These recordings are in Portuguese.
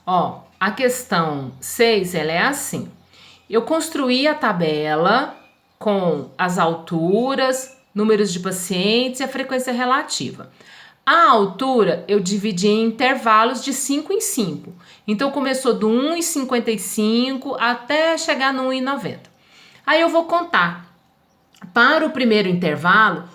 Ó, a questão 6, ela é assim. Eu construí a tabela com as alturas, números de pacientes e a frequência relativa. A altura eu dividi em intervalos de 5 em 5. Então começou do 1,55 até chegar no 1,90. Aí eu vou contar para o primeiro intervalo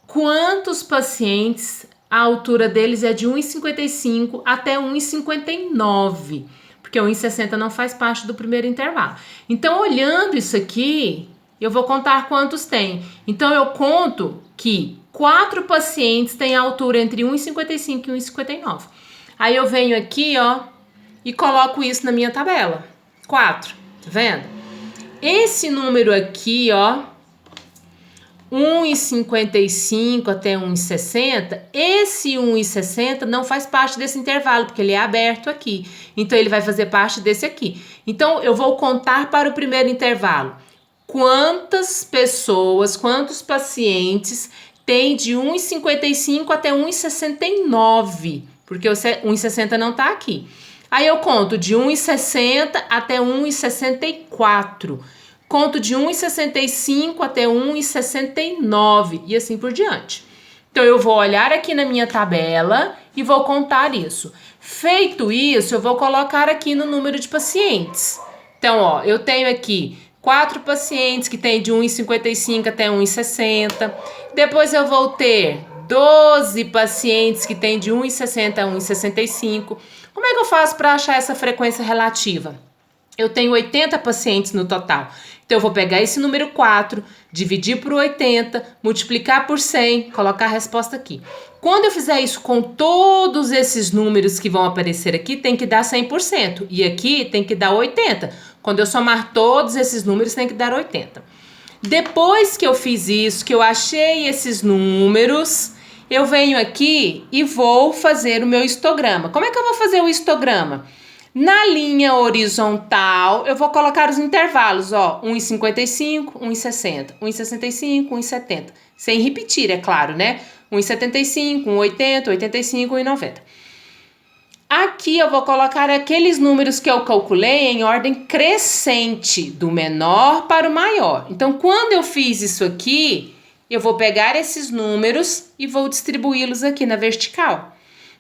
quantos pacientes a altura deles é de 1,55 até 1,59, porque o 1,60 não faz parte do primeiro intervalo. Então, olhando isso aqui, eu vou contar quantos tem. Então, eu conto que 4 pacientes têm a altura entre 1,55 e 1,59. Aí eu venho aqui, ó, e coloco isso na minha tabela. 4, tá vendo? Esse número aqui, ó, 1,55 até 1,60, esse 1,60 não faz parte desse intervalo, porque ele é aberto aqui. Então, ele vai fazer parte desse aqui. Então, eu vou contar para o primeiro intervalo. Quantas pessoas, quantos pacientes tem de 1,55 até 1,69, porque o 1,60 não está aqui. Aí, eu conto de 1,60 até 1,64. Conto de 1,65 até 1,69 e assim por diante. Então, eu vou olhar aqui na minha tabela e vou contar isso. Feito isso, eu vou colocar aqui no número de pacientes. Então, ó, eu tenho aqui 4 pacientes que têm de 1,55 até 1,60. Depois eu vou ter 12 pacientes que têm de 1,60 a 1,65. Como é que eu faço para achar essa frequência relativa? Eu tenho 80 pacientes no total. Então, eu vou pegar esse número 4, dividir por 80, multiplicar por 100, colocar a resposta aqui. Quando eu fizer isso com todos esses números que vão aparecer aqui, tem que dar 100%. E aqui tem que dar 80%. Quando eu somar todos esses números, tem que dar 80%. Depois que eu fiz isso, que eu achei esses números, eu venho aqui e vou fazer o meu histograma. Como é que eu vou fazer o histograma? Na linha horizontal, eu vou colocar os intervalos, ó, 1,55, 1,60, 1,65, 1,70. Sem repetir, é claro, né? 1,75, 1,80, 85, 1,90. Aqui eu vou colocar aqueles números que eu calculei em ordem crescente, do menor para o maior. Então, quando eu fiz isso aqui, eu vou pegar esses números e vou distribuí-los aqui na vertical.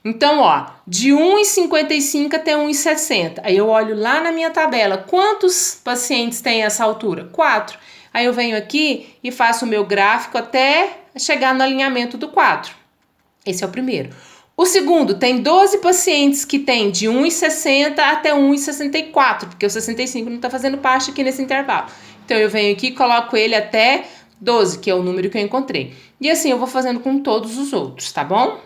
Então, ó, de 1,55 até 1,60. Aí eu olho lá na minha tabela, quantos pacientes tem essa altura? 4. Aí eu venho aqui e faço o meu gráfico até chegar no alinhamento do 4. Esse é o primeiro. O segundo, tem 12 pacientes que tem de 1,60 até 1,64, porque o 65 não está fazendo parte aqui nesse intervalo. Então, eu venho aqui e coloco ele até 12, que é o número que eu encontrei. E assim eu vou fazendo com todos os outros, tá bom?